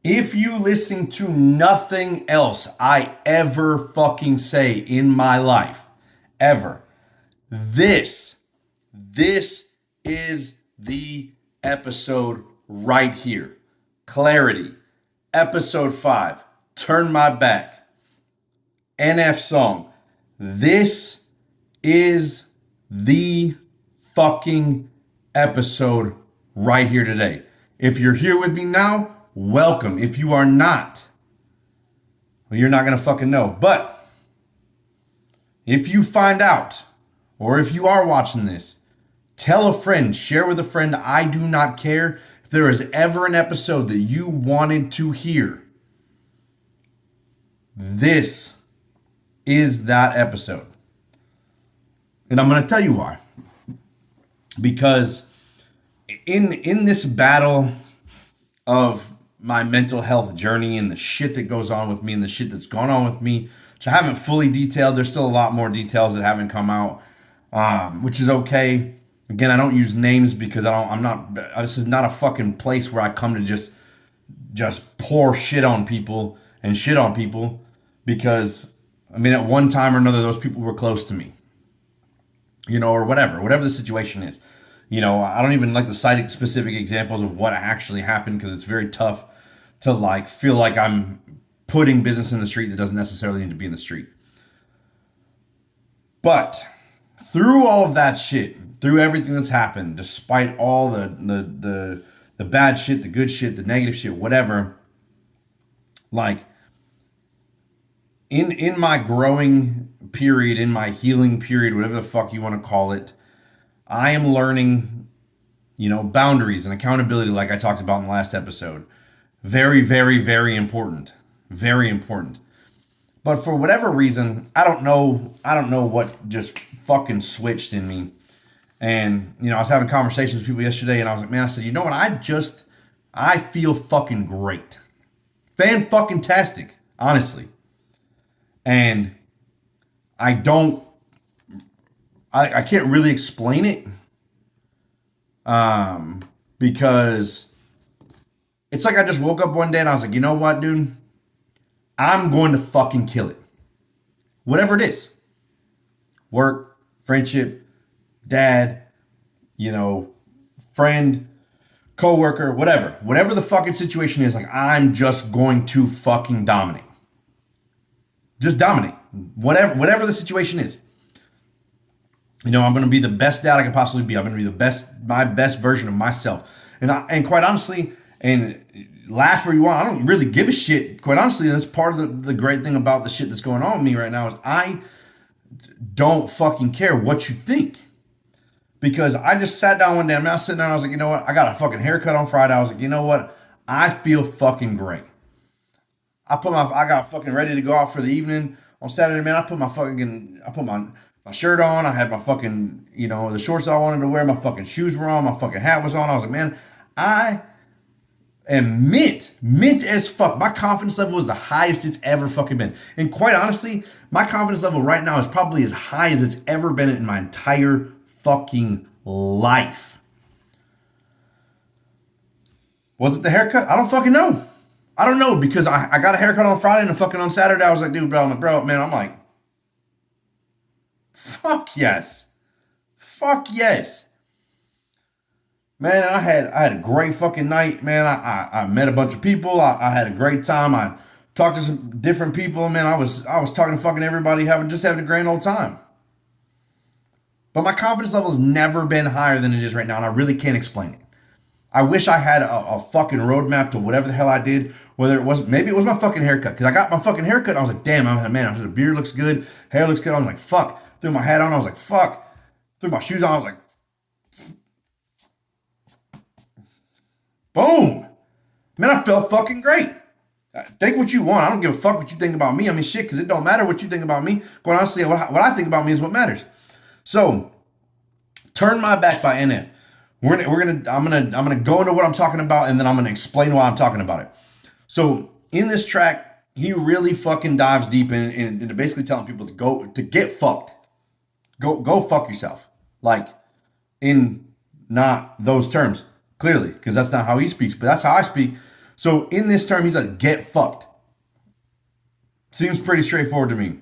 If you listen to nothing else I ever fucking say in my life, ever, this is the episode right here. Clarity. Episode 5. Turn My Back. NF song. This is the fucking episode right here today. If you're here with me now, welcome. If you are not, well, you're not going to fucking know. But if you find out, or if you are watching this, tell a friend, share with a friend. I do not care. If there is ever an episode that you wanted to hear, this is that episode. And I'm going to tell you why. Because in this battle of my mental health journey and the shit that goes on with me and the shit that's gone on with me, which I haven't fully detailed. There's still a lot more details that haven't come out, which is okay. Again, I don't use names because this is not a fucking place where I come to just pour shit on people and shit on people, because I mean, at one time or another, those people were close to me, or whatever the situation is. I don't even like to cite specific examples of what actually happened, because it's very tough to feel like I'm putting business in the street that doesn't necessarily need to be in the street. But through all of that shit, through everything that's happened, despite all the bad shit, the good shit, the negative shit, whatever, in my growing period, in my healing period, whatever the fuck you want to call it, I am learning, boundaries and accountability, like I talked about in the last episode. Very, very, very important. Very important. But for whatever reason, I don't know what just fucking switched in me. And, I was having conversations with people yesterday, and I was like, man, I said, you know what? I feel fucking great. Fan-fucking-tastic, honestly. And I can't really explain it, because it's like I just woke up one day and I was like, you know what, dude? I'm going to fucking kill it. Whatever it is. Work, friendship, dad, friend, coworker, whatever. Whatever the fucking situation is, I'm just going to fucking dominate. Just dominate. Whatever the situation is. I'm going to be the best dad I can possibly be. I'm going to be my best version of myself. And quite honestly, and laugh where you want, I don't really give a shit. Quite honestly, that's part of the great thing about the shit that's going on with me right now is I don't fucking care what you think. Because I just sat down one day, I was sitting down, I was like, you know what? I got a fucking haircut on Friday. I was like, you know what? I feel fucking great. I got fucking ready to go out for the evening. On Saturday, man, I put my shirt on. I had my fucking, the shorts I wanted to wear. My fucking shoes were on. My fucking hat was on. I was like, man, I am mint as fuck. My confidence level is the highest it's ever fucking been. And quite honestly, my confidence level right now is probably as high as it's ever been in my entire fucking life. Was it the haircut? I don't fucking know. I don't know, because I got a haircut on Friday and fucking on Saturday I was like, dude, bro, man, I'm like, fuck yes. Fuck yes. Man, I had a great fucking night, man. I met a bunch of people. I had a great time. I talked to some different people, man. I was talking to fucking everybody, having a grand old time. But my confidence level has never been higher than it is right now, and I really can't explain it. I wish I had a fucking roadmap to whatever the hell I did. Maybe it was my fucking haircut. Because I got my fucking haircut and I was like, damn, the beard looks good. Hair looks good. I was like, fuck. Threw my hat on. I was like, fuck. Threw my shoes on. I was like, boom. Man, I felt fucking great. Think what you want. I don't give a fuck what you think about me. I mean, shit, because it don't matter what you think about me. Quite honestly, what I think about me is what matters. So, Turn My Back by NF. I'm gonna go into what I'm talking about, and then I'm gonna explain why I'm talking about it. So in this track, he really fucking dives deep into basically telling people to get fucked. Go fuck yourself. Like, in not those terms, clearly, because that's not how he speaks, but that's how I speak. So in this term, he's like, get fucked. Seems pretty straightforward to me.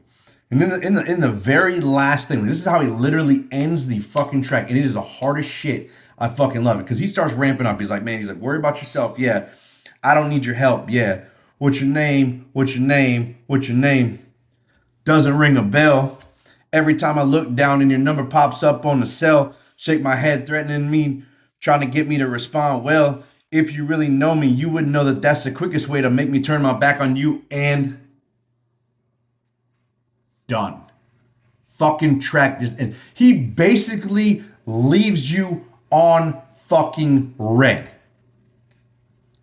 And in the very last thing, this is how he literally ends the fucking track, and it is the hardest shit. I fucking love it because he starts ramping up. He's like, worry about yourself. Yeah, I don't need your help. Yeah, what's your name? What's your name? What's your name? Doesn't ring a bell. Every time I look down and your number pops up on the cell, shake my head, threatening me, trying to get me to respond. Well, if you really know me, you wouldn't know that that's the quickest way to make me turn my back on you, and done. Fucking track this. And he basically leaves you on fucking red.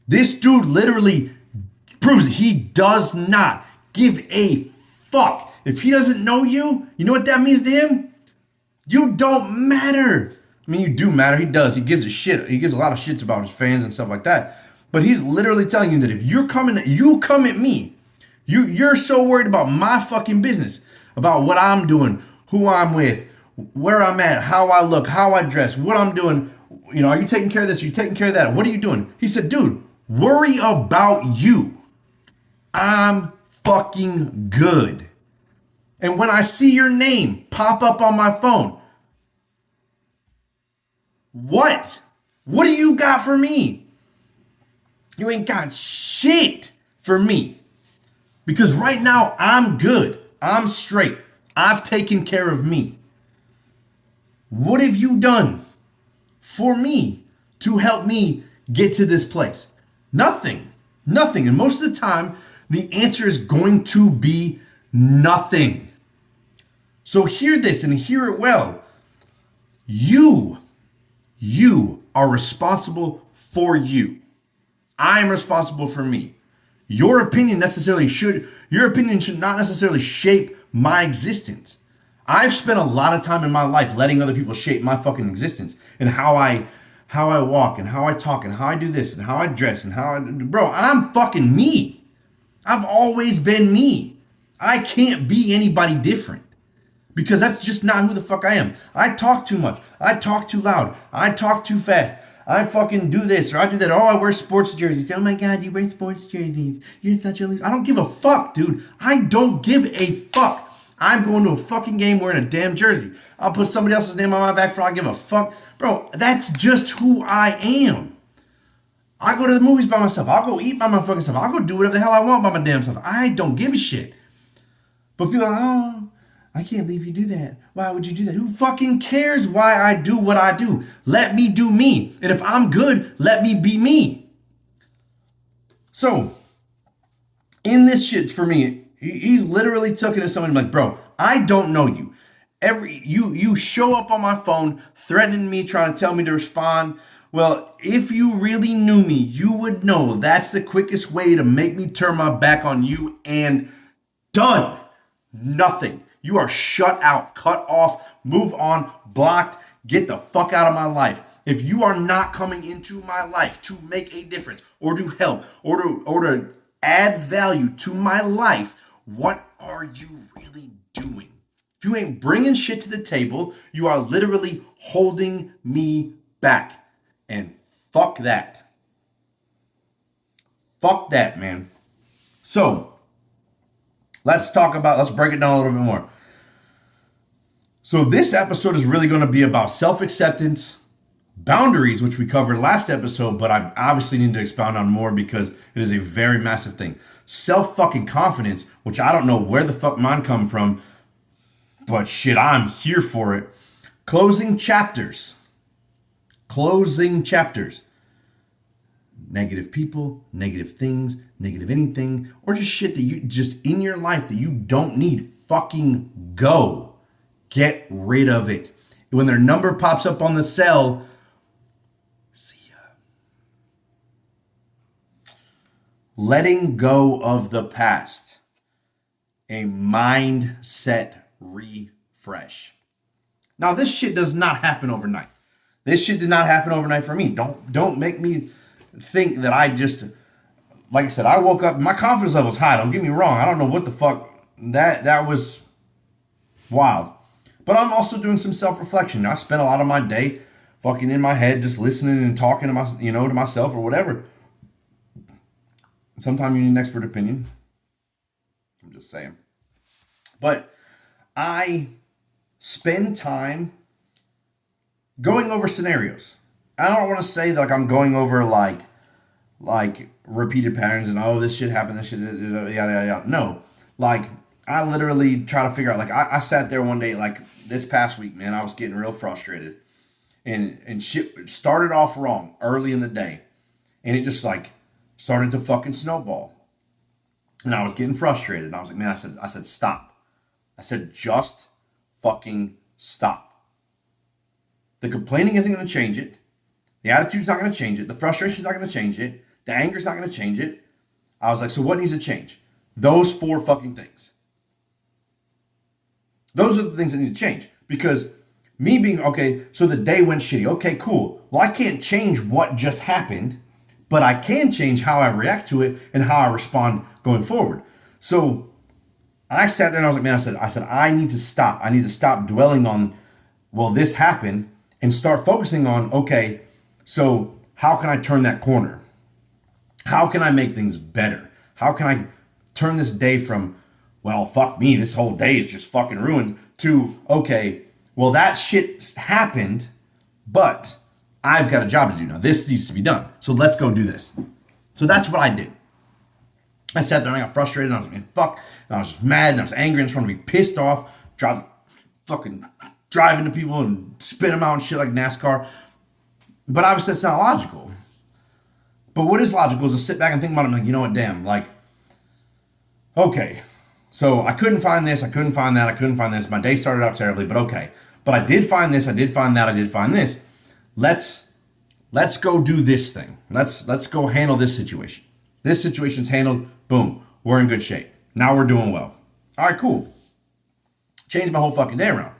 This dude literally proves it. He does not give a fuck. If he doesn't know you, you know what that means to him? You don't matter. I mean, you do matter. He does. He gives a shit. He gives a lot of shits about his fans and stuff like that. But he's literally telling you that if you come at me, you're so worried about my fucking business, about what I'm doing, who I'm with, where I'm at, how I look, how I dress, what I'm doing. You know, are you taking care of this? Are you taking care of that? What are you doing? He said, dude, worry about you. I'm fucking good. And when I see your name pop up on my phone, what? What do you got for me? You ain't got shit for me. Because right now I'm good. I'm straight. I've taken care of me. What have you done for me to help me get to this place? Nothing. Nothing. And most of the time, the answer is going to be nothing. So hear this and hear it well. You are responsible for you. I'm responsible for me. Your opinion should not necessarily shape my existence. I've spent a lot of time in my life letting other people shape my fucking existence and how I walk and how I talk and how I do this and how I dress and bro, I'm fucking me. I've always been me. I can't be anybody different because that's just not who the fuck I am. I talk too much. I talk too loud. I talk too fast. I fucking do this or I do that. Oh, I wear sports jerseys. Oh my God, you wear sports jerseys. You're such a loser. I don't give a fuck, dude. I don't give a fuck. I'm going to a fucking game wearing a damn jersey. I'll put somebody else's name on my back for I give a fuck. Bro, that's just who I am. I go to the movies by myself. I'll go eat by my fucking self. I'll go do whatever the hell I want by my damn self. I don't give a shit. But people are like, oh, I can't believe you do that. Why would you do that? Who fucking cares why I do what I do? Let me do me. And if I'm good, let me be me. So, in this shit for me, he's literally talking to someone like, bro, I don't know you. You show up on my phone, threatening me, trying to tell me to respond. Well, if you really knew me, you would know that's the quickest way to make me turn my back on you, and done. Nothing. You are shut out, cut off, move on, blocked, get the fuck out of my life. If you are not coming into my life to make a difference or to help or to add value to my life, what are you really doing? If you ain't bringing shit to the table, you are literally holding me back. And fuck that. Fuck that, man. So, let's break it down a little bit more. So this episode is really going to be about self-acceptance, boundaries, which we covered last episode, but I obviously need to expound on more because it is a very massive thing. Self-fucking-confidence, which I don't know where the fuck mine come from, but shit, I'm here for it. Closing chapters. Negative people, negative things, negative anything, or just shit that you just in your life that you don't need. Fucking go. Get rid of it. When their number pops up on the cell, see ya. Letting go of the past. A mindset refresh. Now, this shit does not happen overnight. This shit did not happen overnight for me. Don't make me think that I just, like I said, I woke up, my confidence level was high. Don't get me wrong. I don't know what the fuck, that was wild. But I'm also doing some self-reflection. I spent a lot of my day fucking in my head, just listening and talking to my, to myself or whatever. Sometimes you need an expert opinion. I'm just saying. But I spend time going over scenarios. I don't want to say that like I'm going over like repeated patterns and oh this shit happened, this shit yada yada yada. No, like I literally try to figure out. Like I sat there one day like this past week, man. I was getting real frustrated and shit started off wrong early in the day, and it just like started to fucking snowball. And I was getting frustrated. And I was like, man, I said, stop. I said, just fucking stop. The complaining isn't going to change it. The attitude's not going to change it. The frustration's not going to change it. The anger's not going to change it. I was like, so what needs to change? Those four fucking things. Those are the things that need to change. Because me being, okay, so the day went shitty. Okay, cool. Well, I can't change what just happened, but I can change how I react to it and how I respond going forward. So I sat there and I was like, man, I said, I need to stop. I need to stop dwelling on, well, this happened and start focusing on, okay, so how can I turn that corner? How can I make things better? How can I turn this day from, well, fuck me, this whole day is just fucking ruined, to, okay, well, that shit happened, but I've got a job to do now. This needs to be done. So let's go do this. So that's what I did. I sat there and I got frustrated and I was like, man, fuck. And I was just mad and I was angry and just wanted to be pissed off, driving to people and spit them out and shit like NASCAR. But obviously that's not logical. But what is logical is to sit back and think about it and like, you know what, damn, like, okay, so I couldn't find this, I couldn't find that, I couldn't find this. My day started out terribly, but okay. But I did find this, I did find that, I did find this. Let's go do this thing. Let's go handle this situation. This situation's handled. Boom. We're in good shape. Now we're doing well. All right, cool. Changed my whole fucking day around.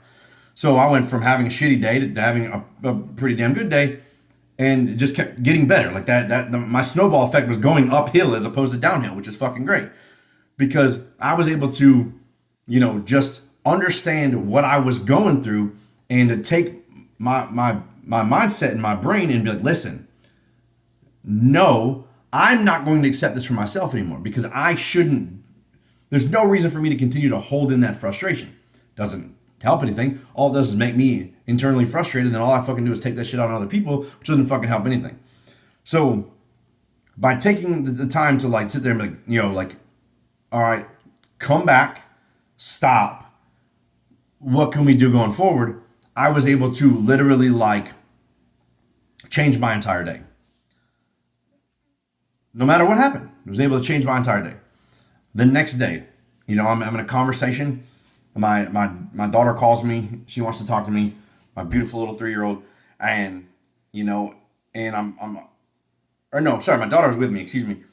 So I went from having a shitty day to having a pretty damn good day, and it just kept getting better. Like my snowball effect was going uphill as opposed to downhill, which is fucking great because I was able to, just understand what I was going through and to take my mindset in my brain and be like, listen, no, I'm not going to accept this for myself anymore because I shouldn't. There's no reason for me to continue to hold in that frustration. Doesn't help anything. All it does is make me internally frustrated. And then all I fucking do is take that shit out on other people, which doesn't fucking help anything. So by taking the time to like sit there and be like, all right, come back, stop. What can we do going forward? I was able to literally like change my entire day. No matter what happened, I was able to change my entire day. The next day, I'm having a conversation. My daughter calls me. She wants to talk to me. My beautiful little 3-year-old, and my daughter was with me. Excuse me.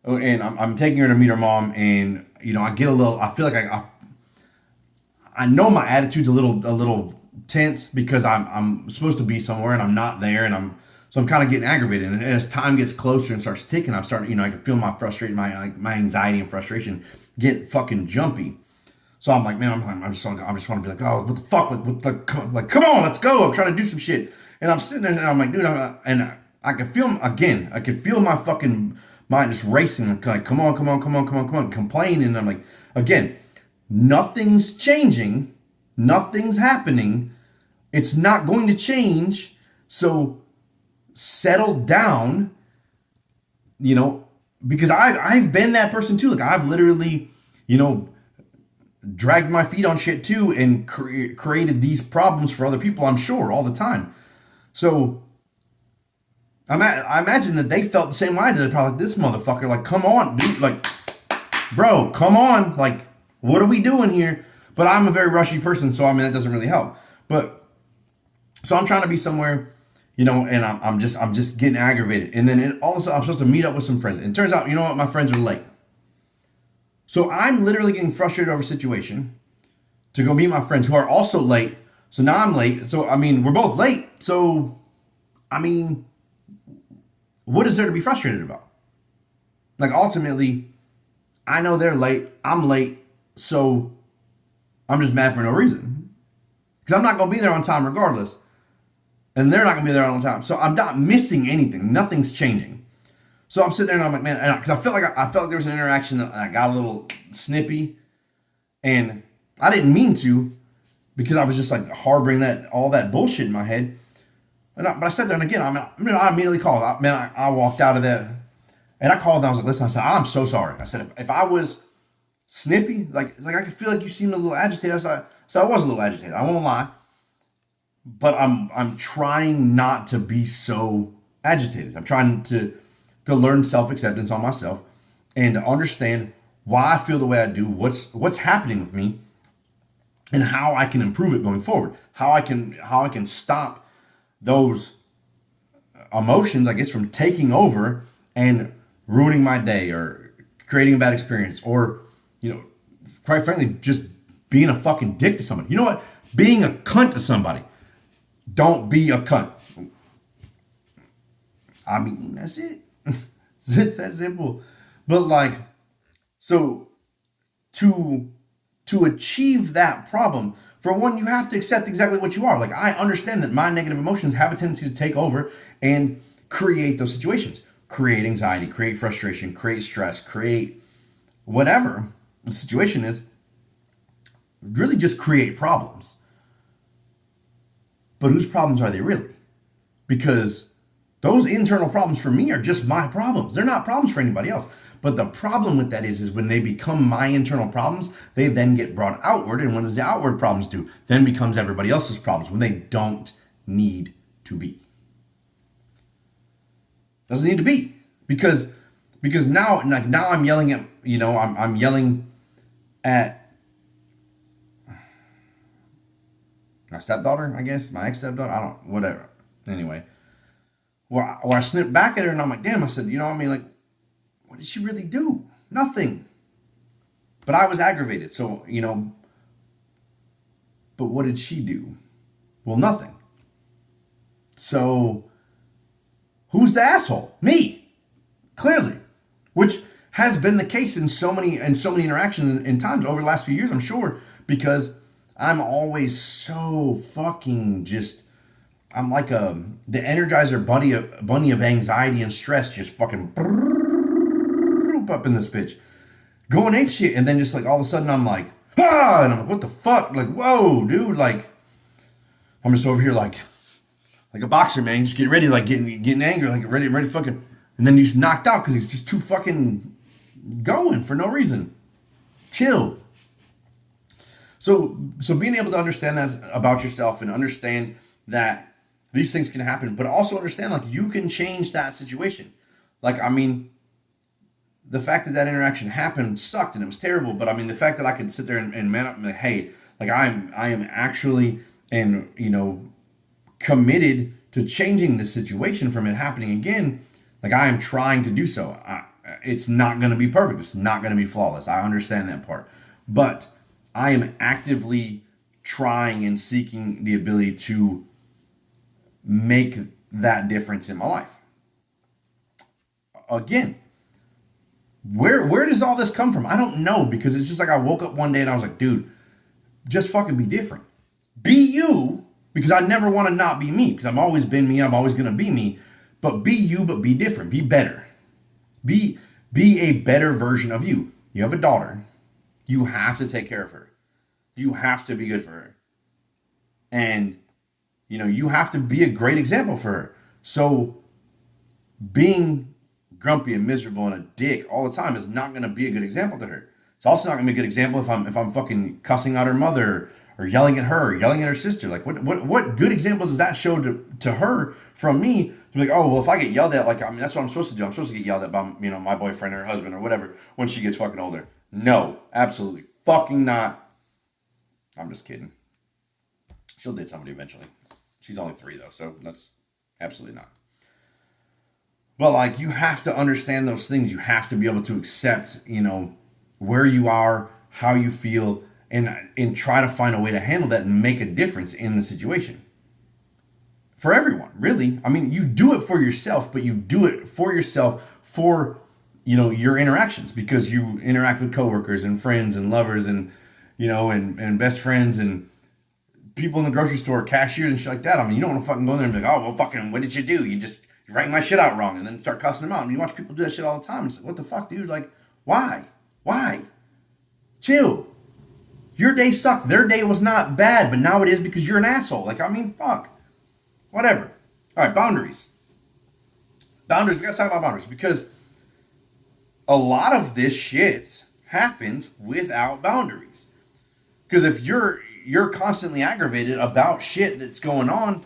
And I'm taking her to meet her mom, and I get a little. I feel like I know my attitude's a little tense because I'm supposed to be somewhere and I'm not there, and I'm kind of getting aggravated. And as time gets closer and starts ticking, I'm starting, I can feel my frustration, my anxiety and frustration get fucking jumpy. So I'm like, man, I just want to be like, oh, what the fuck, like, come on, let's go. I'm trying to do some shit, and I'm sitting there and I'm like, dude, I can feel again. I can feel my fucking mind just racing, like, come on, complaining. And I'm like, again, nothing's changing, nothing's happening. It's not going to change. So settle down, because I've been that person too. Like I've literally, dragged my feet on shit too and created these problems for other people, I'm sure, all the time. So I imagine that they felt the same way I did. They're probably like, this motherfucker, like, come on, dude, like, bro, come on, like, what are we doing here? But I'm a very rushy person, so that doesn't really help. But so I'm trying to be somewhere, and I'm just getting aggravated. And then all of a sudden I'm supposed to meet up with some friends. And it turns out, my friends are late. So I'm literally getting frustrated over a situation to go meet my friends who are also late. So now I'm late. So, we're both late. So, what is there to be frustrated about? Like, ultimately, I know they're late. I'm late. So I'm just mad for no reason. Because I'm not going to be there on time regardless. And they're not going to be there on time. So I'm not missing anything. Nothing's changing. So I'm sitting there and I'm like, man, because I felt like there was an interaction that I got a little snippy, and I didn't mean to because I was just like harboring that all that bullshit in my head. But I sat there and again, I immediately called. I walked out of that and I called and I was like, listen, I said, I'm so sorry. I said, if I was snippy, like I could feel like you seemed a little agitated. I was a little agitated. I won't lie, but I'm trying not to be so agitated. I'm trying to learn self acceptance on myself and to understand why I feel the way I do, what's happening with me, and how I can improve it going forward. How I can stop those emotions, I guess, from taking over and ruining my day or creating a bad experience or, quite frankly, just being a fucking dick to somebody. You know what? Being a cunt to somebody. Don't be a cunt. I mean, that's it. It's that simple. But like, so to to achieve that problem, for one, you have to accept exactly what you are. Like, I understand that my negative emotions have a tendency to take over and create those situations, create anxiety, create frustration, create stress, create whatever the situation is, really just create problems. But whose problems are they really? Because those internal problems for me are just my problems. They're not problems for anybody else. But the problem with that is when they become my internal problems, they then get brought outward. And when the outward problems do, then becomes everybody else's problems when they don't need to be. Doesn't need to be. Because now I'm yelling at, I'm yelling at my stepdaughter, I guess, my ex-stepdaughter, I don't, whatever. Anyway, where I snipped back at her and I'm like, damn, I said, like, what did she really do? Nothing. But I was aggravated. So, but what did she do? Well, nothing. So, who's the asshole? Me. Clearly. Which has been the case in so many interactions and times over the last few years, I'm sure, because I'm always so fucking just, I'm like the Energizer bunny of anxiety and stress, just fucking up in this bitch, going ape shit, and then just like all of a sudden I'm like, and I'm like, what the fuck? Like, whoa, dude, like, I'm just over here like a boxer, man, just getting ready, like getting angry, like ready fucking, and then he's knocked out because he's just too fucking going for no reason. Chill. So being able to understand that about yourself and understand that these things can happen, but also understand like you can change that situation. Like, I mean, the fact that interaction happened sucked and it was terrible, but I mean, the fact that I could sit there and man up and be like, hey, like I am actually and committed to changing this situation from it happening again. Like, I am trying to do so. It's not going to be perfect. It's not going to be flawless. I understand that part, but I am actively trying and seeking the ability to make that difference in my life. Again, where does all this come from? I don't know, because it's just like I woke up one day and I was like, dude, just fucking be different. Be you, because I never want to not be me, because I've always been me. I'm always going to be me. But be you, but be different. Be better. Be a better version of you. You have a daughter. You have to take care of her. You have to be good for her. And, you have to be a great example for her. So being grumpy and miserable and a dick all the time is not going to be a good example to her. It's also not going to be a good example if I'm fucking cussing out her mother or yelling at her, or yelling at her sister. Like, what good example does that show to her from me? To be like, oh, well, if I get yelled at, like, I mean, that's what I'm supposed to do. I'm supposed to get yelled at by, my boyfriend or her husband or whatever when she gets fucking older. No, absolutely fucking not. I'm just kidding. She'll date somebody eventually. She's only 3 though, so that's absolutely not. But like, you have to understand those things. You have to be able to accept, where you are, how you feel, and try to find a way to handle that and make a difference in the situation. For everyone, really. I mean, you do it for yourself, but you do it for yourself for, your interactions, because you interact with coworkers and friends and lovers and, and best friends and people in the grocery store, cashiers and shit like that. I mean, you don't want to fucking go in there and be like, oh, well, fucking, what did you do? You you're writing my shit out wrong, and then start cussing them out. And you watch people do that shit all the time. It's like, what the fuck, dude? Like, why? Why? Chill. Your day sucked. Their day was not bad, but now it is because you're an asshole. Like, I mean, fuck. Whatever. All right, boundaries. Boundaries. We gotta talk about boundaries because a lot of this shit happens without boundaries. Because if you're constantly aggravated about shit that's going on,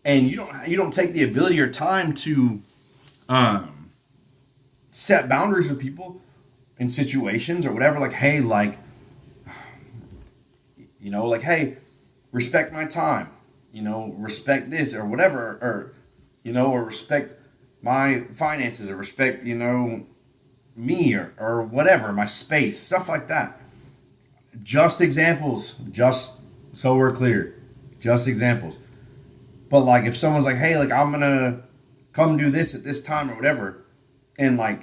and you don't take the ability or time to set boundaries with people in situations or whatever, like, hey, like, like, hey, respect my time, respect this or whatever, or respect my finances or respect, me or whatever, my space, stuff like that. Just examples, just so we're clear, just examples. But like if someone's like, hey, like I'm gonna come do this at this time or whatever, and like,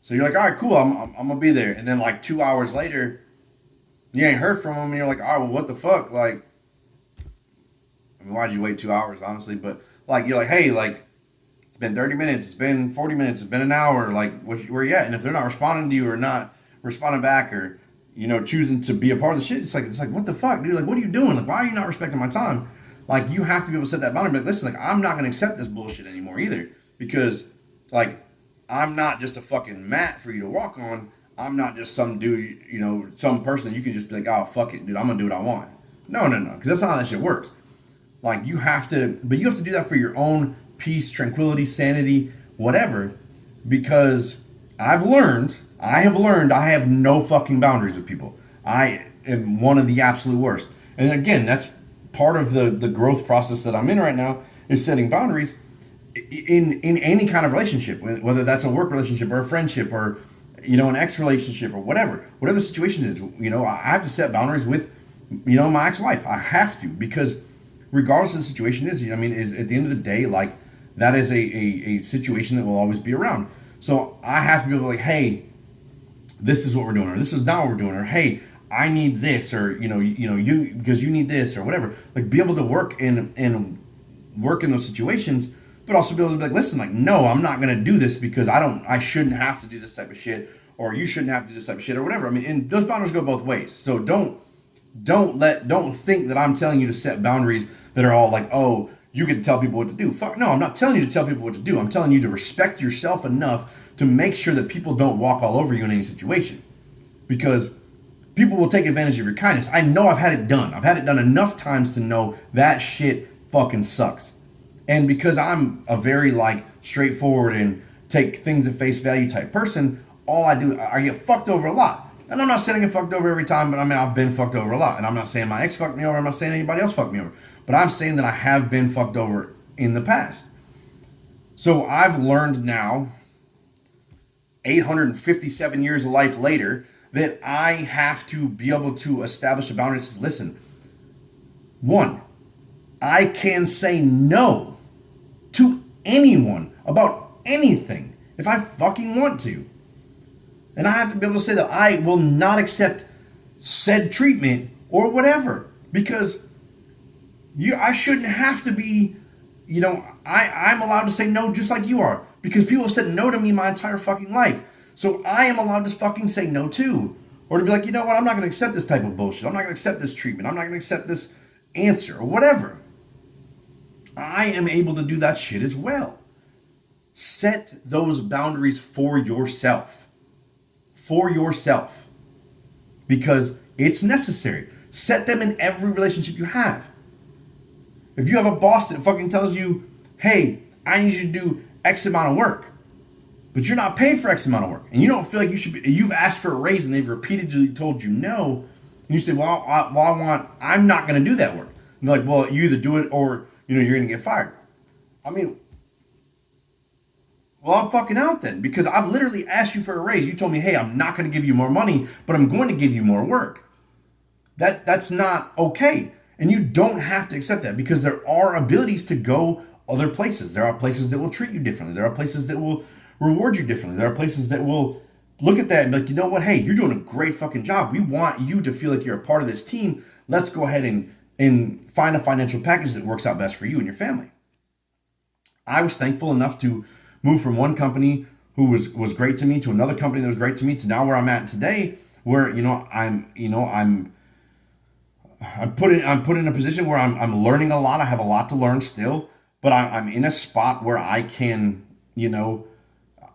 so you're like, all right, cool, I'm gonna be there, and then like 2 hours later, you ain't heard from them, and you're like, all right, well, what the fuck, like, I mean, why'd you wait 2 hours, honestly? But like, you're like, hey, like, it's been 30 minutes, it's been 40 minutes, it's been an hour, like, where you at? And if they're not responding to you or not responding back or choosing to be a part of the shit, it's like, what the fuck, dude? Like, what are you doing? Like, why are you not respecting my time? Like, you have to be able to set that boundary. But listen, like, I'm not gonna accept this bullshit anymore either, because like, I'm not just a fucking mat for you to walk on. I'm not just some dude, some person you can just be like, oh fuck it, dude, I'm gonna do what I want. No, because that's not how that shit works. Like, you have to do that for your own peace, tranquility, sanity, whatever. Because I have learned I have no fucking boundaries with people. I am one of the absolute worst. And again, that's part of the growth process that I'm in right now, is setting boundaries in any kind of relationship, whether that's a work relationship or a friendship or an ex relationship or whatever the situation is. I have to set boundaries with my ex-wife. I have to, because regardless of the situation is at the end of the day, like, that is a situation that will always be around. So I have to be able to, like, hey, this is what we're doing, or this is not what we're doing, or hey, I need this, or you because you need this or whatever. Like, be able to work and work in those situations, but also be able to be like, listen, like, no, I'm not gonna do this because I shouldn't have to do this type of shit, or you shouldn't have to do this type of shit or whatever. I mean, and those boundaries go both ways. So don't think that I'm telling you to set boundaries that are all like, oh, you can tell people what to do. Fuck no, I'm not telling you to tell people what to do. I'm telling you to respect yourself enough to make sure that people don't walk all over you in any situation. Because people will take advantage of your kindness. I know I've had it done. I've had it done enough times to know that shit fucking sucks. And because I'm a very, like, straightforward and take things at face value type person, I get fucked over a lot. And I'm not saying I get fucked over every time, but I mean, I've been fucked over a lot. And I'm not saying my ex fucked me over. I'm not saying anybody else fucked me over. But I'm saying that I have been fucked over in the past. So I've learned now, 857 years of life later, that I have to be able to establish a boundary that says, listen, one, I can say no to anyone about anything if I fucking want to. And I have to be able to say that I will not accept said treatment or whatever, because I shouldn't have to be, I'm allowed to say no just like you are, because people have said no to me my entire fucking life. So I am allowed to fucking say no too. Or to be like, you know what, I'm not going to accept this type of bullshit. I'm not going to accept this treatment. I'm not going to accept this answer or whatever. I am able to do that shit as well. Set those boundaries for yourself. For yourself. Because it's necessary. Set them in every relationship you have. If you have a boss that fucking tells you, hey, I need you to do X amount of work, but you're not paid for X amount of work, and you don't feel like you should be, you've asked for a raise and they've repeatedly told you no, and you say, I'm not going to do that work. And they're like, well, you either do it or, you're going to get fired. I mean, well, I'm fucking out then, because I've literally asked you for a raise. You told me, hey, I'm not going to give you more money, but I'm going to give you more work. That's not okay. And you don't have to accept that, because there are abilities to go other places. There are places that will treat you differently. There are places that will reward you differently. There are places that will look at that and be like, you know what? Hey, you're doing a great fucking job. We want you to feel like you're a part of this team. Let's go ahead and find a financial package that works out best for you and your family. I was thankful enough to move from one company who was great to me to another company that was great to me to now where I'm at today, where I'm put in a position where I'm learning a lot. I have a lot to learn still, but I'm in a spot where I can,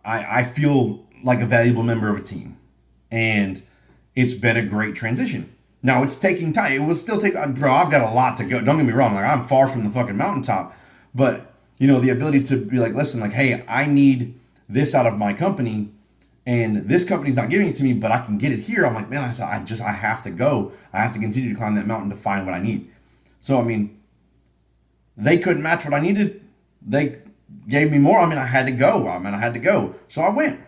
I feel like a valuable member of a team, and it's been a great transition. Now it's taking time. It will still take, bro. I've got a lot to go. Don't get me wrong. Like, I'm far from the fucking mountaintop, but the ability to be like, listen, like, hey, I need this out of my company, and this company's not giving it to me, but I can get it here. I'm like, man, I have to go. I have to continue to climb that mountain to find what I need. So I mean, they couldn't match what I needed. They gave me more. I mean, I had to go. I had to go. So I went.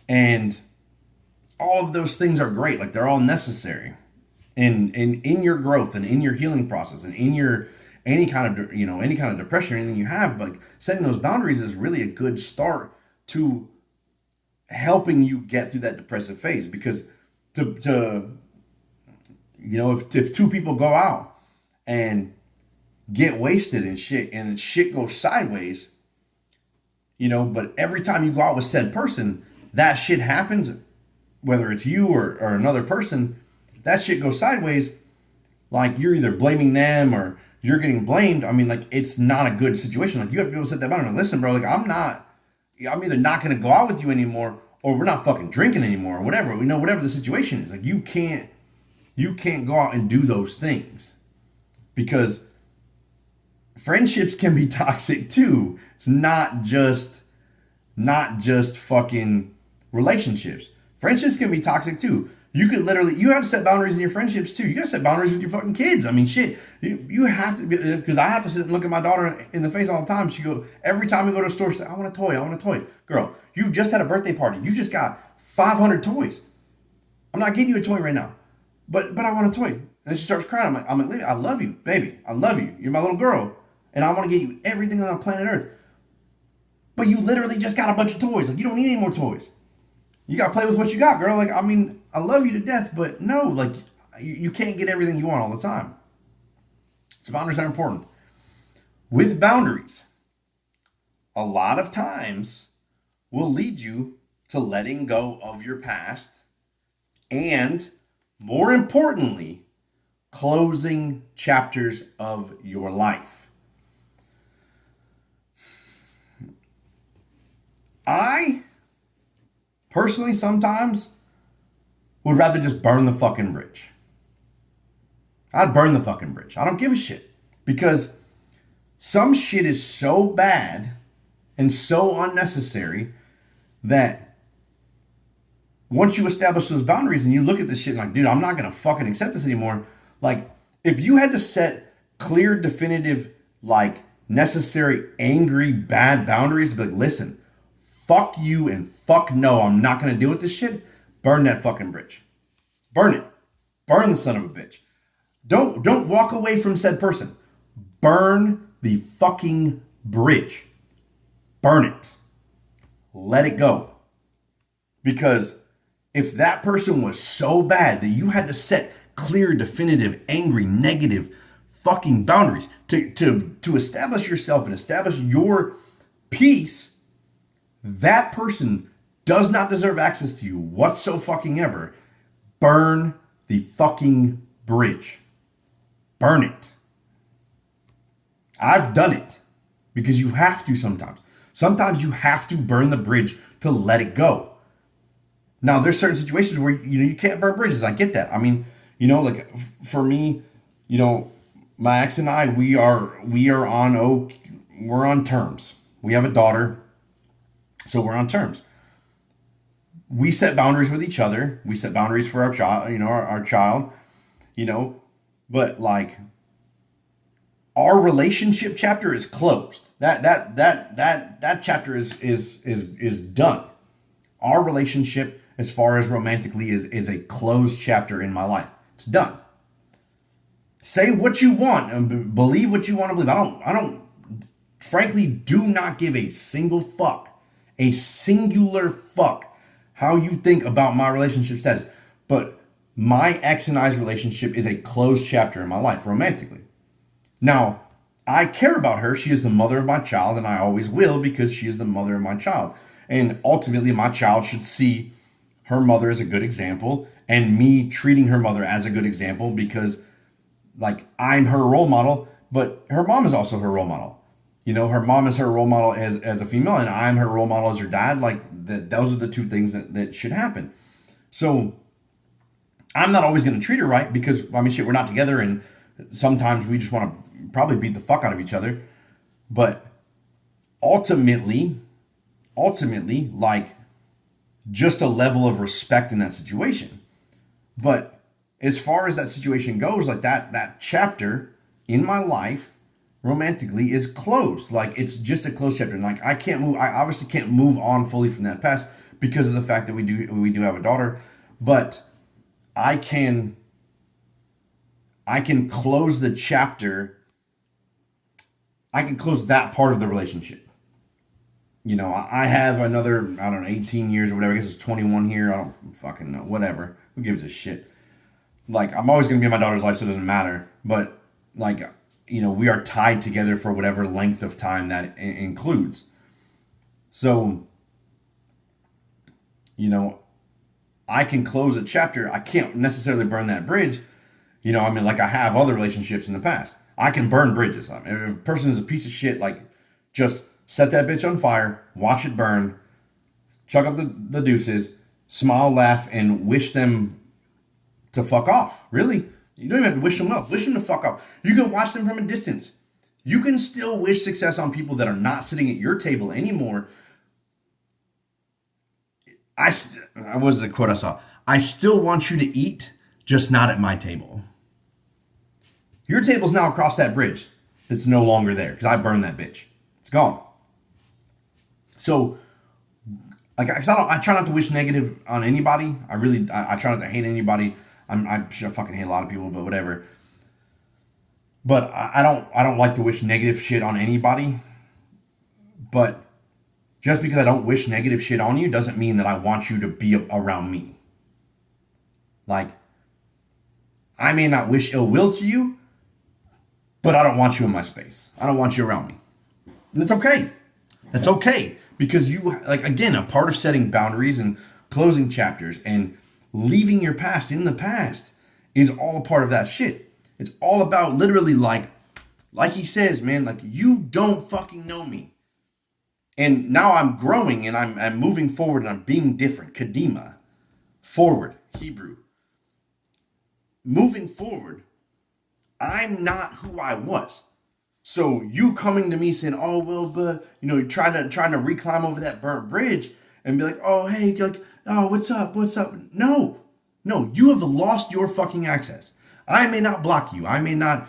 And all of those things are great. Like, they're all necessary in your growth and in your healing process and in your any kind of depression or anything you have. But setting those boundaries is really a good start to helping you get through that depressive phase. Because if two people go out and get wasted and shit goes sideways, but every time you go out with said person, that shit happens, whether it's you or another person, that shit goes sideways, like, you're either blaming them or you're getting blamed. I mean, like, it's not a good situation. Like, you have to be able to set that boundary. Like, listen, bro, like, I'm either not going to go out with you anymore, or we're not fucking drinking anymore, or whatever. Whatever the situation is. Like, you can't go out and do those things, because friendships can be toxic too. It's not just fucking relationships. Friendships can be toxic too. You have to set boundaries in your friendships too. You gotta set boundaries with your fucking kids. I mean, shit, you have to, because I have to sit and look at my daughter in the face all the time. Every time we go to a store, she says, I want a toy. Girl, you just had a birthday party. You just got 500 toys. I'm not getting you a toy right now, but I want a toy. And then she starts crying. I'm like, I love you, baby. I love you. You're my little girl. And I want to get you everything on planet Earth. But you literally just got a bunch of toys. Like, you don't need any more toys. You got to play with what you got, girl. Like, I mean, I love you to death, but no, like, you can't get everything you want all the time. So boundaries are important. With boundaries, a lot of times will lead you to letting go of your past, and more importantly, closing chapters of your life. I personally sometimes would rather just burn the fucking bridge. I'd burn the fucking bridge. I don't give a shit. Because some shit is so bad and so unnecessary that once you establish those boundaries and you look at this shit and like, dude, I'm not going to fucking accept this anymore. Like, if you had to set clear, definitive, like, necessary, angry, bad boundaries to be like, listen, fuck you and fuck no, I'm not going to deal with this shit. Burn that fucking bridge. Burn it. Burn the son of a bitch. Don't walk away from said person. Burn the fucking bridge. Burn it. Let it go. Because if that person was so bad that you had to set clear, definitive, angry, negative fucking boundaries to establish yourself and establish your peace, that person does not deserve access to you whatsoever. Burn the fucking bridge. Burn it. I've done it because you have to sometimes. Sometimes you have to burn the bridge to let it go. Now, there's certain situations where you can't burn bridges. I get that. I mean, like, for me, my ex and I, we're on terms. We have a daughter. So we're on terms. We set boundaries with each other. We set boundaries for our child, our child, but like, our relationship chapter is closed. That chapter is done. Our relationship, as far as romantically, is a closed chapter in my life. It's done. Say what you want and believe what you want to believe. I don't frankly do not give a single fuck. A singular fuck how you think about my relationship status. But my ex and I's relationship is a closed chapter in my life romantically. Now, I care about her. She is the mother of my child, and I always will because she is the mother of my child. And ultimately, my child should see her mother as a good example and me treating her mother as a good example because, like, I'm her role model, but her mom is also her role model. You know, her mom is her role model as a female, and I'm her role model as her dad. Like, those are the two things that should happen. So I'm not always going to treat her right because, I mean, shit, we're not together, and sometimes we just want to probably beat the fuck out of each other. But ultimately, like, just a level of respect in that situation. But as far as that situation goes, like that chapter in my life romantically is closed. Like, it's just a closed chapter. And like, I obviously can't move on fully from that past because of the fact that we do have a daughter. But I can close the chapter. I can close that part of the relationship. You know, I have another, I don't know, 18 years or whatever. I guess it's 21 here. I don't fucking know. Whatever. Who gives a shit? Like, I'm always going to be in my daughter's life, so it doesn't matter. But, like, you know, we are tied together for whatever length of time that includes. So, you know, I can close a chapter. I can't necessarily burn that bridge. You know, I mean, like, I have other relationships in the past. I can burn bridges. I mean, if a person is a piece of shit, like, just set that bitch on fire, watch it burn, chuck up the deuces, smile, laugh, and wish them to fuck off. Really? You don't even have to wish them well. Wish them to fuck off. You can watch them from a distance. You can still wish success on people that are not sitting at your table anymore. What was the quote I saw? I still want you to eat, just not at my table. Your table's now across that bridge. It's no longer there because I burned that bitch. It's gone. So, like, cause I try not to wish negative on anybody. I try not to hate anybody. I fucking hate a lot of people, but whatever. But I don't like to wish negative shit on anybody. But just because I don't wish negative shit on you doesn't mean that I want you to be around me. Like, I may not wish ill will to you, but I don't want you in my space. I don't want you around me. And it's okay. That's okay. Because you, like, again, a part of setting boundaries and closing chapters and leaving your past in the past is all a part of that shit. It's all about literally, like he says, man, like, you don't fucking know me. And now I'm growing and I'm moving forward and I'm being different. Kadima. Forward. Hebrew. Moving forward, I'm not who I was. So you coming to me saying, "Oh well, but you know, trying to reclimb over that burnt bridge and be like, oh hey, like, oh what's up? No, you have lost your fucking access. I may not block you. I may not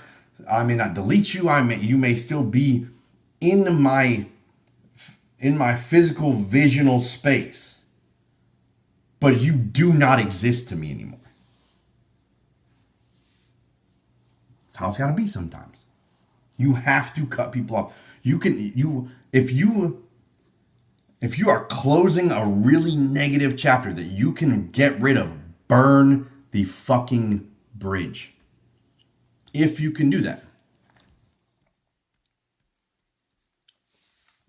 delete you. You may still be in my physical visional space, but you do not exist to me anymore. That's how it's got to be sometimes. You have to cut people off. If you are closing a really negative chapter that you can get rid of, burn the fucking bridge. If you can do that.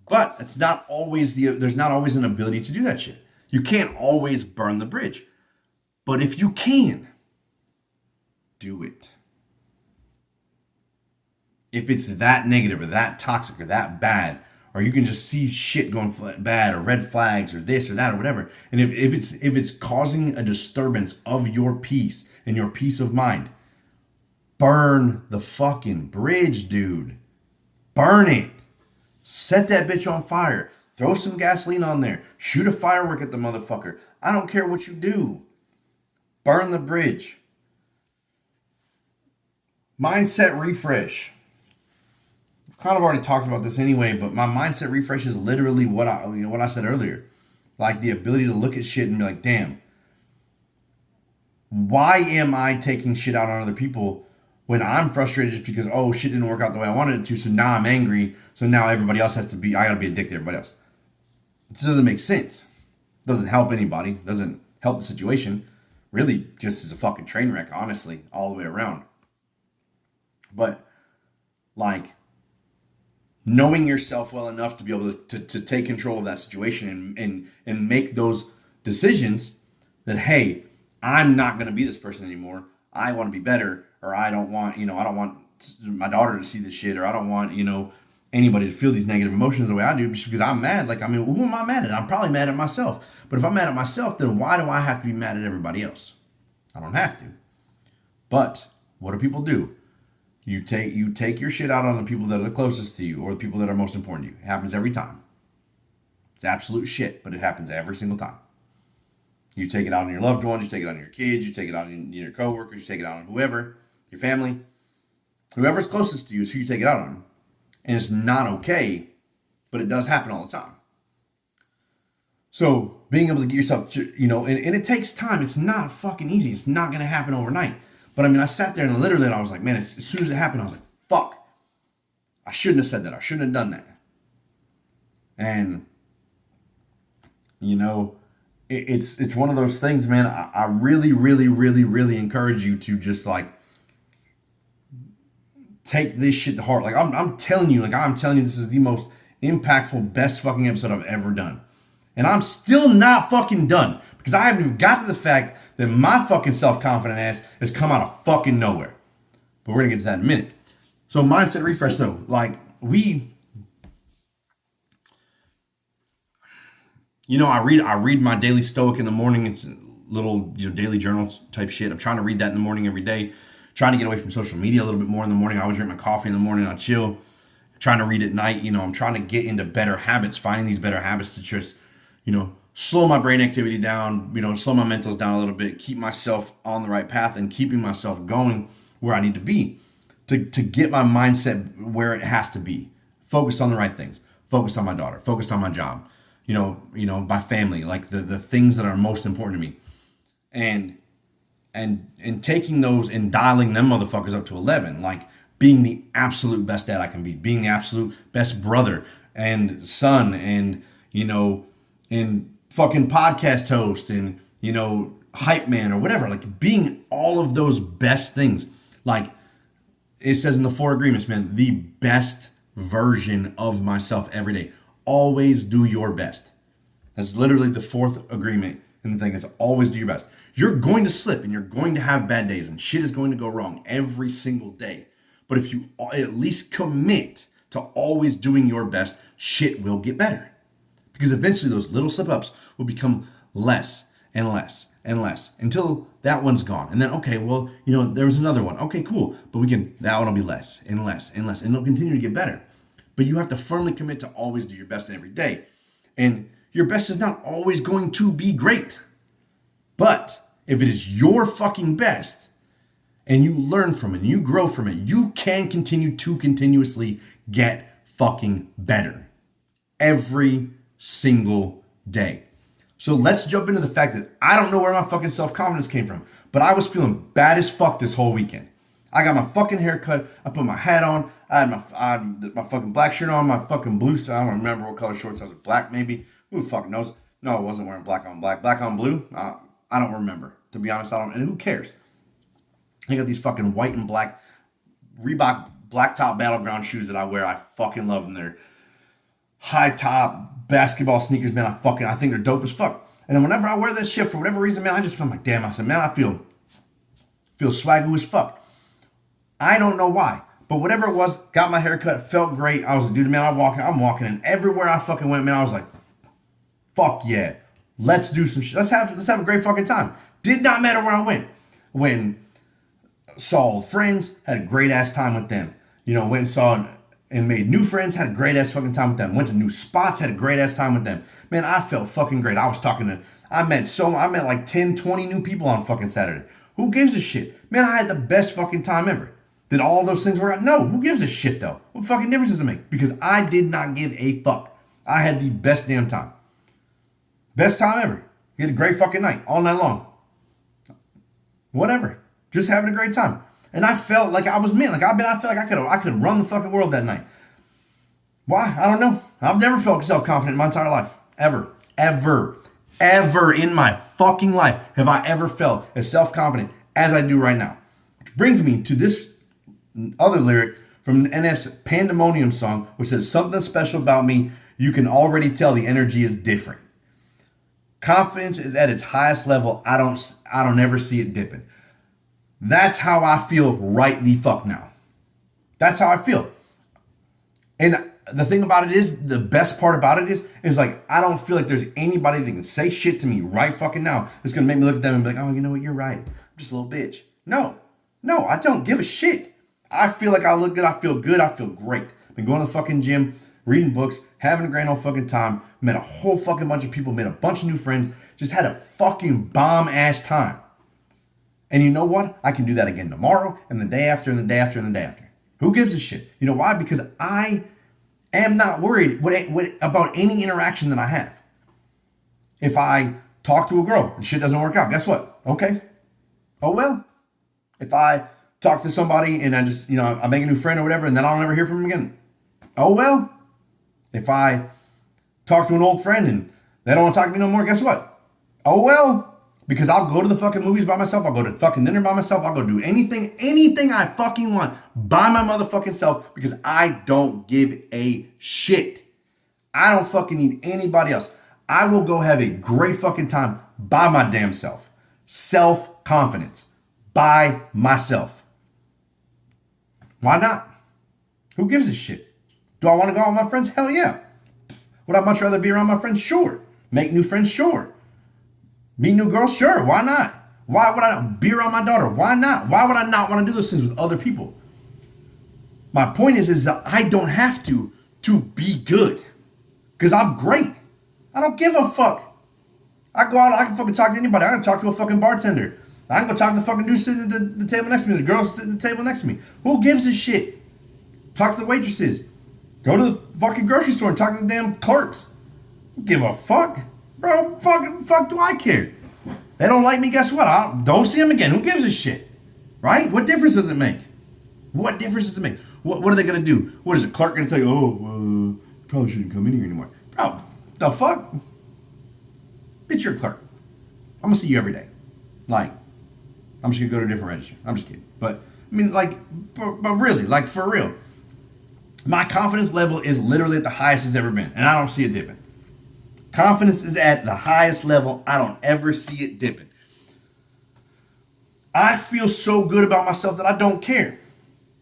But there's not always an ability to do that shit. You can't always burn the bridge. But if you can, do it. If it's that negative or that toxic or that bad, or you can just see shit going bad or red flags or this or that or whatever, and if it's causing a disturbance of your peace and your peace of mind, burn the fucking bridge, dude. Burn it. Set that bitch on fire. Throw some gasoline on there. Shoot a firework at the motherfucker. I don't care what you do. Burn the bridge. Mindset refresh. Kind of already talked about this anyway, but my mindset refresh is literally what I said earlier. Like, the ability to look at shit and be like, damn, why am I taking shit out on other people when I'm frustrated just because, oh, shit didn't work out the way I wanted it to, so now I'm angry, so now everybody else I gotta be a dick to everybody else. This doesn't make sense. Doesn't help anybody. Doesn't help the situation. Really just is a fucking train wreck, honestly, all the way around. But, like, knowing yourself well enough to be able to take control of that situation and make those decisions that, hey, I'm not going to be this person anymore. I want to be better, or I don't want, I don't want my daughter to see this shit, or I don't want, anybody to feel these negative emotions the way I do just because I'm mad. Like, I mean, who am I mad at? I'm probably mad at myself. But if I'm mad at myself, then why do I have to be mad at everybody else? I don't have to. But what do people do? You take your shit out on the people that are the closest to you or the people that are most important to you. It happens every time. It's absolute shit, but it happens every single time. You take it out on your loved ones, you take it out on your kids, you take it out on your coworkers, you take it out on whoever, your family. Whoever's closest to you is who you take it out on. And it's not okay, but it does happen all the time. So being able to get yourself, and it takes time. It's not fucking easy. It's not going to happen overnight. But I mean, I sat there and literally I was like, man, as soon as it happened, I was like, fuck. I shouldn't have said that. I shouldn't have done that. And, it's one of those things, man. I really, really, really, really encourage you to just like take this shit to heart. Like I'm telling you, this is the most impactful, best fucking episode I've ever done. And I'm still not fucking done because I haven't even got to the fact that my fucking self-confident ass has come out of fucking nowhere. But we're gonna get to that in a minute. So mindset refresh though, like I read my daily stoic in the morning. It's a little daily journal type shit. I'm trying to read that in the morning every day. Trying to get away from social media a little bit more in the morning. I always drink my coffee in the morning. I chill. Trying to read at night. I'm trying to get into better habits. Finding these better habits to just slow my brain activity down. Slow my mentals down a little bit. Keep myself on the right path and keeping myself going where I need to be to get my mindset where it has to be. Focused on the right things. Focused on my daughter. Focused on my job. My family, like the things that are most important to me. And taking those and dialing them motherfuckers up to 11, like being the absolute best dad I can be, being the absolute best brother and son and, and fucking podcast host and, hype man or whatever, like being all of those best things. Like it says in the 4 agreements, man, the best version of myself every day. Always do your best. That's literally the 4th agreement. And the thing is, always do your best. You're going to slip and you're going to have bad days and shit is going to go wrong every single day. But if you at least commit to always doing your best, shit will get better. Because eventually those little slip ups will become less and less and less until that one's gone. And then, okay, well, there was another one. Okay, cool. But that one will be less and less and less. And it'll continue to get better. But you have to firmly commit to always do your best every day. And your best is not always going to be great. But if it is your fucking best and you learn from it and you grow from it, you can continue to continuously get fucking better every single day. So let's jump into the fact that I don't know where my fucking self-confidence came from, but I was feeling bad as fuck this whole weekend. I got my fucking hair cut. I put my hat on. I had my fucking black shirt on, my fucking blue. I don't remember what color shorts I was. Black maybe. Who the fuck knows? No, I wasn't wearing black on black. Black on blue? I don't remember. To be honest, I don't. And who cares? I got these fucking white and black Reebok Blacktop Battleground shoes that I wear. I fucking love them. They're high top basketball sneakers, man. I think they're dope as fuck. And then whenever I wear that shit, for whatever reason, man, I just feel like, damn. I said, man, I feel swaggy as fuck. I don't know why. But whatever it was, got my hair cut, felt great. I was like, dude, man, I'm walking, and everywhere I fucking went, man, I was like, fuck yeah. Let's do some shit. Let's have a great fucking time. Did not matter where I went. When saw old friends, had a great ass time with them. Went and saw and made new friends, had a great ass fucking time with them. Went to new spots, had a great ass time with them. Man, I felt fucking great. I met like 10, 20 new people on fucking Saturday. Who gives a shit? Man, I had the best fucking time ever. Did all those things work out? No, who gives a shit though? What fucking difference does it make? Because I did not give a fuck. I had the best damn time. Best time ever. We had a great fucking night, all night long. Whatever. Just having a great time. And I felt like I was meant. I felt like I could run the fucking world that night. Why? I don't know. I've never felt self-confident in my entire life. Ever in my fucking life have I ever felt as self-confident as I do right now. Which brings me to this other lyric from NF's Pandemonium song, which says something special about me. You can already tell the energy is different. Confidence is at its highest level. I don't ever see it dipping. That's how I feel right the fuck now. That's how I feel. And the thing about it is, the best part about it is like, I don't feel like there's anybody that can say shit to me right fucking now that's gonna make me look at them and be like, oh, you know what, you're right. I'm just a little bitch. No, I don't give a shit. I feel like I look good, I feel good, I feel great. Been going to the fucking gym, reading books, having a grand old fucking time, met a whole fucking bunch of people, made a bunch of new friends, just had a fucking bomb ass time. And you know what? I can do that again tomorrow and the day after and the day after and the day after. Who gives a shit? You know why? Because I am not worried about any interaction that I have. If I talk to a girl and shit doesn't work out, guess what? Okay. Oh well. If I talk to somebody and I just, I make a new friend or whatever and then I'll never hear from them again. Oh well. If I talk to an old friend and they don't want to talk to me no more, guess what? Oh well. Because I'll go to the fucking movies by myself. I'll go to fucking dinner by myself. I'll go do anything I fucking want by my motherfucking self because I don't give a shit. I don't fucking need anybody else. I will go have a great fucking time by my damn self. Self-confidence. By myself. Why not? Who gives a shit? Do I want to go out with my friends? Hell yeah. Would I much rather be around my friends? Sure. Make new friends? Sure. Meet new girls? Sure. Why not? Why would I be around my daughter? Why not? Why would I not want to do those things with other people? My point is that I don't have to be good. Because I'm great. I don't give a fuck. I go out, I can fucking talk to anybody. I can talk to a fucking bartender. I can go talk to the fucking dude sitting at the table next to me, the girl sitting at the table next to me. Who gives a shit? Talk to the waitresses. Go to the fucking grocery store and talk to the damn clerks. Give a fuck. Bro, fuck do I care? They don't like me, guess what? I don't see them again. Who gives a shit? Right? What difference does it make? What difference does it make? What are they going to do? What is a clerk going to tell you? Oh, probably shouldn't come in here anymore. Bro, the fuck? Bitch, you're a clerk. I'm going to see you every day. Like, I'm just going to go to a different register. I'm just kidding. But, I mean, like, but really, like, for real. My confidence level is literally at the highest it's ever been. And I don't see it dipping. Confidence is at the highest level. I don't ever see it dipping. I feel so good about myself that I don't care.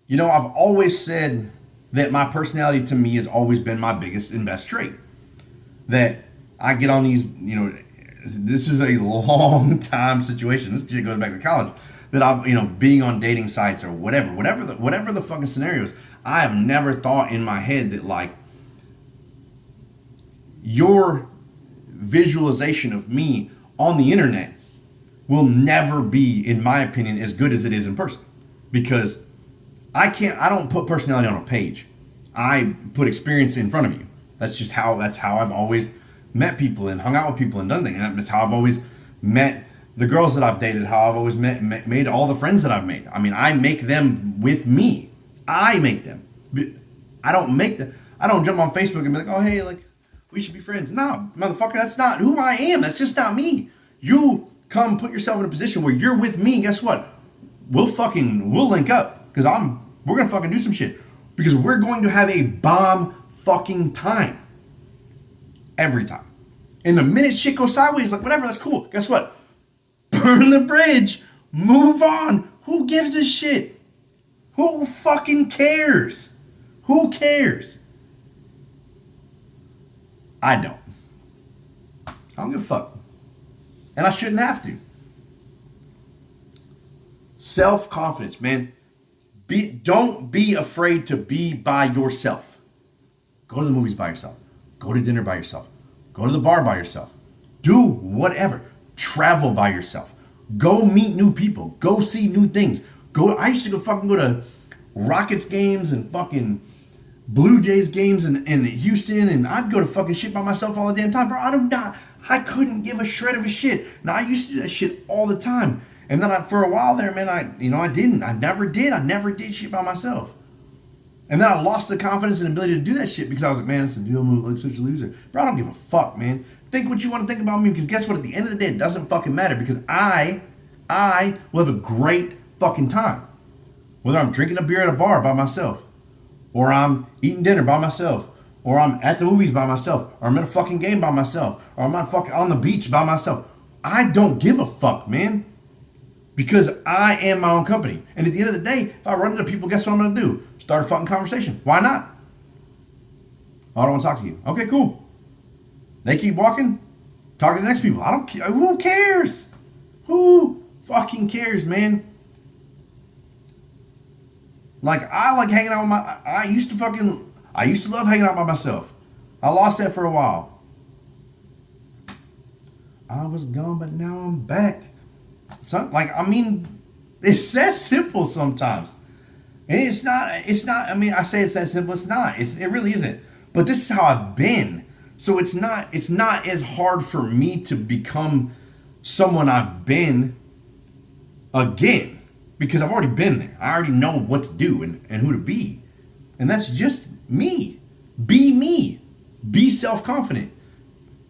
I've always said that my personality to me has always been my biggest and best trait. That I get on these, this is a long time situation. This shit goes back to college. That I've, being on dating sites or whatever the fucking scenarios, I have never thought in my head that like your visualization of me on the internet will never be, in my opinion, as good as it is in person. Because I don't put personality on a page. I put experience in front of you. That's how I've always met people and hung out with people and done things. And that's how I've always met the girls that I've dated, how I've always made all the friends that I've made. I mean, I make them with me. I make them. I don't make them. I don't jump on Facebook and be like, oh, hey, like, we should be friends. Nah, motherfucker, that's not who I am. That's just not me. You come put yourself in a position where you're with me. And guess what? We'll link up because we're going to fucking do some shit because we're going to have a bomb fucking time every time. And the minute shit goes sideways, like whatever, that's cool. Guess what? Burn the bridge. Move on. Who gives a shit? Who fucking cares? Who cares? I don't. I don't give a fuck. And I shouldn't have to. Self-confidence, man. Don't be afraid to be by yourself. Go to the movies by yourself. Go to dinner by yourself. Go to the bar by yourself. Do whatever. Travel by yourself. Go meet new people. Go see new things. I used to go to Rockets games and fucking Blue Jays games in Houston, and I'd go to fucking shit by myself all the damn time, bro. I couldn't give a shred of a shit. Now I used to do that shit all the time, and then for a while there, man, I didn't. I never did shit by myself, and then I lost the confidence and ability to do that shit because I was like, man, it's a deal. I'm like such a loser, bro. I don't give a fuck, man. Think what you want to think about me because guess what? At the end of the day, it doesn't fucking matter because I will have a great fucking time, whether I'm drinking a beer at a bar by myself. or I'm eating dinner by myself, or I'm at the movies by myself, or I'm at a fucking game by myself, or I'm on the beach by myself. I don't give a fuck, man. Because I am my own company. And at the end of the day, if I run into people, guess what I'm gonna do? Start a fucking conversation. Why not? I don't want to talk to you. Okay, cool. They keep walking. Talk to the next people. I don't care. Who cares? Who fucking cares, man? Like, I like hanging out with I used to love hanging out by myself. I lost that for a while. I was gone, but now I'm back. It's that simple sometimes. And I mean, I say it's that simple. It's not. It really isn't. But this is how I've been. So it's not as hard for me to become someone I've been again because I've already been there. I already know what to do and who to be. And that's just me. Be me. Be self-confident.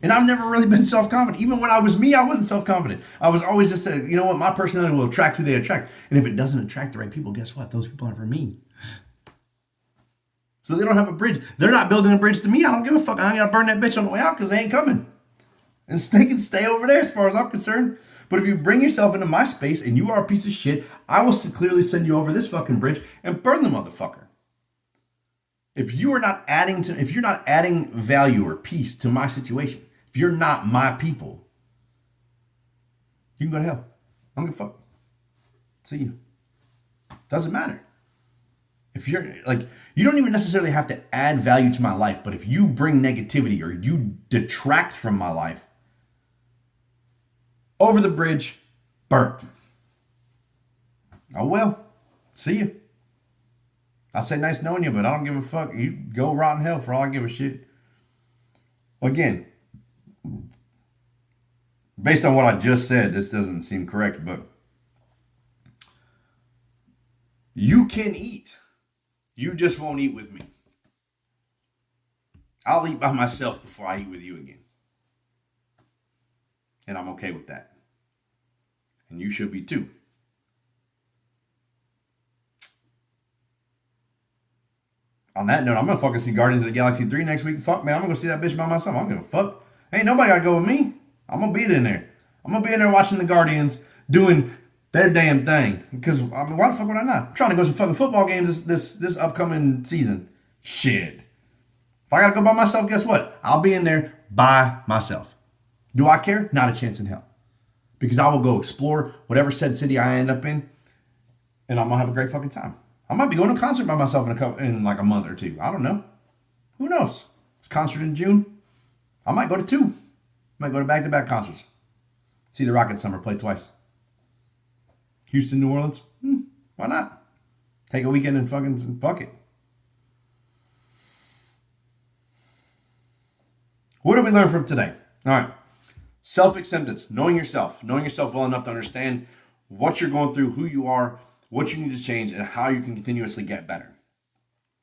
And I've never really been self-confident. Even when I was me, I wasn't self-confident. I was always just you know what, my personality will attract who they attract. And if it doesn't attract the right people, guess what? Those people aren't for me. So they don't have a bridge. They're not building a bridge to me. I don't give a fuck. I ain't gotta burn that bitch on the way out because they ain't coming. And they can stay over there as far as I'm concerned. But if you bring yourself into my space and you are a piece of shit, I will clearly send you over this fucking bridge and burn the motherfucker. If you're not adding value or peace to my situation, if you're not my people, you can go to hell. I don't give a fuck. See you. Doesn't matter. If you're like, you don't even necessarily have to add value to my life, but if you bring negativity or you detract from my life, over the bridge, burnt. Oh well, see you. I say nice knowing you, but I don't give a fuck. You go rot in hell for all I give a shit. Again, based on what I just said, this doesn't seem correct, but you can eat. You just won't eat with me. I'll eat by myself before I eat with you again. And I'm okay with that. And you should be too. On that note, I'm gonna fucking see Guardians of the Galaxy 3 next week. Fuck, man, I'm gonna go see that bitch by myself. I don't give a fuck. Ain't nobody gotta go with me. I'm gonna be in there. I'm gonna be in there watching the Guardians doing their damn thing. Because, I mean, why the fuck would I not? I'm trying to go to some fucking football games this upcoming season. Shit. If I gotta go by myself, guess what? I'll be in there by myself. Do I care? Not a chance in hell. Because I will go explore whatever said city I end up in, and I'm gonna have a great fucking time. I might be going to a concert by myself in like a month or two. I don't know. Who knows? It's a concert in June. I might go to two. I might go to back-to-back concerts. See the Rocket Summer play twice. Houston, New Orleans. Why not? Take a weekend and fuck it. What did we learn from today? All right. Self-acceptance, knowing yourself well enough to understand what you're going through, who you are, what you need to change, and how you can continuously get better.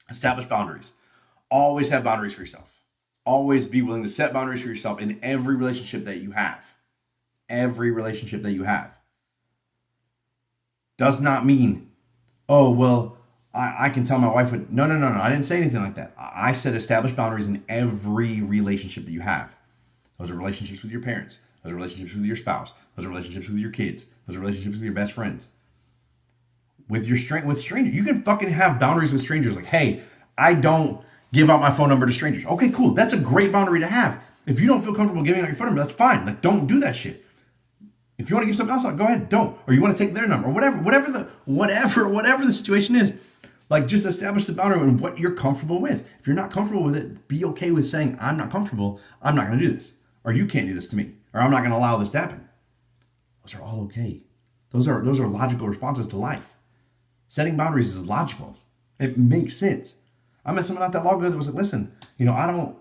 Establish boundaries. Always have boundaries for yourself. Always be willing to set boundaries for yourself in every relationship that you have. Every relationship that you have. Does not mean, oh, well, I can tell my wife what. No. I didn't say anything like that. I said establish boundaries in every relationship that you have. Those are relationships with your parents. Those are relationships with your spouse. Those are relationships with your kids. Those are relationships with your best friends. With strangers. You can fucking have boundaries with strangers. Like, hey, I don't give out my phone number to strangers. Okay, cool. That's a great boundary to have. If you don't feel comfortable giving out your phone number, that's fine. Like, don't do that shit. If you want to give something else out, go ahead, don't. Or you want to take their number, or whatever the situation is. Like, just establish the boundary and what you're comfortable with. If you're not comfortable with it, be okay with saying, I'm not comfortable. I'm not going to do this. Or you can't do this to me. Or I'm not going to allow this to happen. Those are all okay. Those are logical responses to life. Setting boundaries is logical. It makes sense. I met someone not that long ago that was like, listen, I don't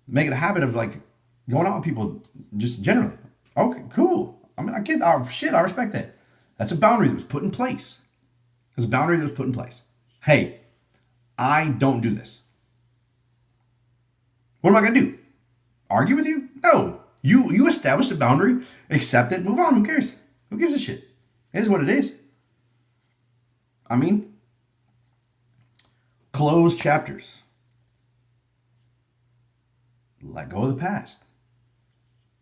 make it a habit of like going out with people just generally. Okay, cool. I mean, I respect that. That's a boundary that was put in place. There's a boundary that was put in place. Hey, I don't do this. What am I going to do? Argue with you? No. You established a boundary, accept it, move on. Who cares? Who gives a shit? It is what it is. I mean, Close chapters. Let go of the past.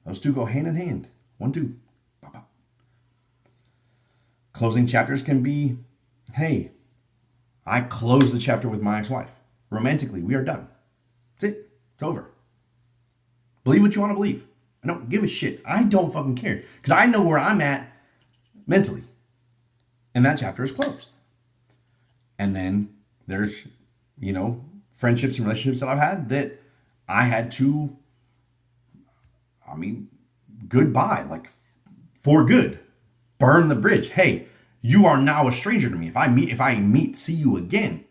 Those two go hand in hand. 1, 2. Pop, pop. Closing chapters can be, hey, I closed the chapter with my ex-wife. Romantically, we are done. That's it. It's over. Believe what you want to believe. I don't give a shit. I don't fucking care. Because I know where I'm at mentally. And that chapter is closed. And then there's, friendships and relationships that I've had that I had to, goodbye, like for good. Burn the bridge. Hey, you are now a stranger to me. If I see you again,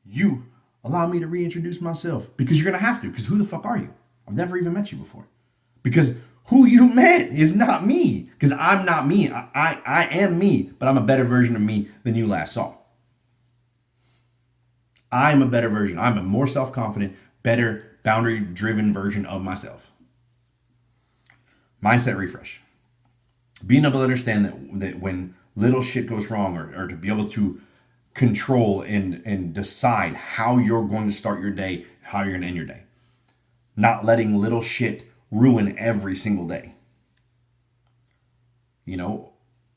you allow me to reintroduce myself, because you're going to have to, because who the fuck are you? I've never even met you before. Because who you met is not me, because I'm not me. I am me, but I'm a better version of me than you last saw. I'm a better version. I'm a more self-confident, better, boundary-driven version of myself. Mindset refresh. Being able to understand that when little shit goes wrong, or to be able to control and decide how you're going to start your day, how you're going to end your day. Not letting little shit ruin every single day. Or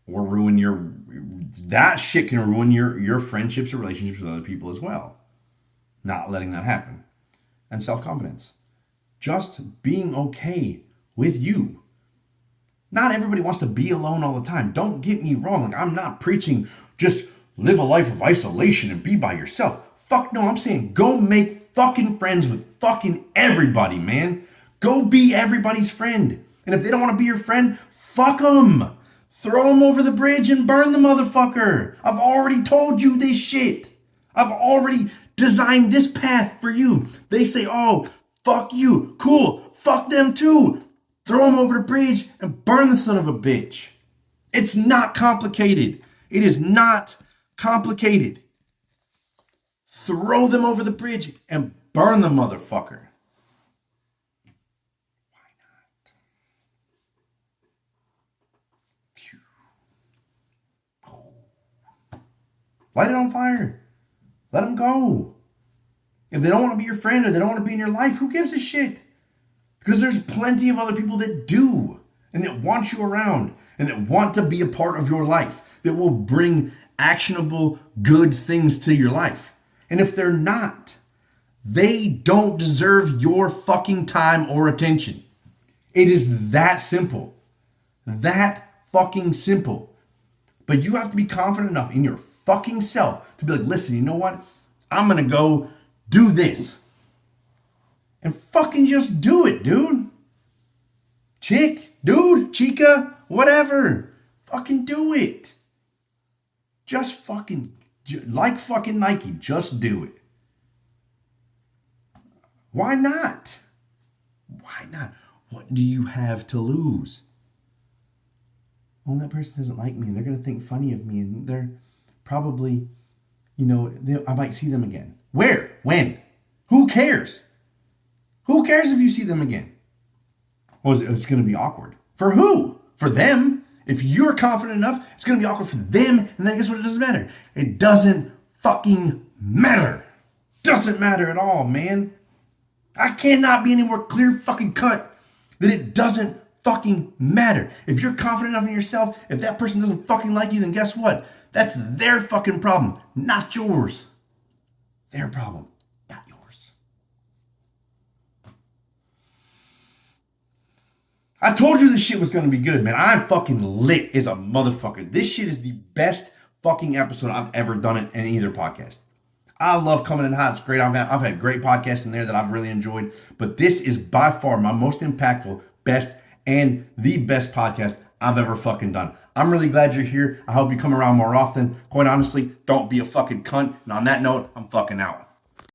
ruin that shit can ruin your friendships or relationships with other people as well. Not letting that happen. And self-confidence. Just being okay with you. Not everybody wants to be alone all the time. Don't get me wrong. Like, I'm not preaching just live a life of isolation and be by yourself. Fuck no, I'm saying go make fucking friends with fucking everybody, man. Go be everybody's friend. And if they don't want to be your friend, fuck them. Throw them over the bridge and burn the motherfucker. I've already told you this shit. I've already designed this path for you. They say, oh, fuck you. Cool. Fuck them too. Throw them over the bridge and burn the son of a bitch. It's not complicated. It is not complicated. Throw them over the bridge and burn the motherfucker. Why not? Phew. Light it on fire. Let them go. If they don't want to be your friend or they don't want to be in your life, who gives a shit? Because there's plenty of other people that do, and that want you around, and that want to be a part of your life, that will bring actionable, good things to your life. And if they're not, they don't deserve your fucking time or attention. It is that simple. That fucking simple. But you have to be confident enough in your fucking self to be like, listen, you know what? I'm going to go do this. And fucking just do it, dude. Chick, dude, chica, whatever. Fucking do it. Just fucking, like fucking Nike, just do it. Why not? Why not? What do you have to lose? Well, that person doesn't like me, and they're going to think funny of me, and they're probably, I might see them again. Where? When? Who cares? Who cares if you see them again? Well, it's going to be awkward. For who? For them. If you're confident enough, it's going to be awkward for them. And then guess what? It doesn't matter. It doesn't fucking matter. Doesn't matter at all, man. I cannot be any more clear fucking cut that it doesn't fucking matter. If you're confident enough in yourself, if that person doesn't fucking like you, then guess what? That's their fucking problem, not yours. Their problem. I told you this shit was going to be good, man. I'm fucking lit as a motherfucker. This shit is the best fucking episode I've ever done in either podcast. I love coming in hot. It's great. I've had great podcasts in there that I've really enjoyed. But this is by far my most impactful, best, and the best podcast I've ever fucking done. I'm really glad you're here. I hope you come around more often. Quite honestly, don't be a fucking cunt. And on that note, I'm fucking out.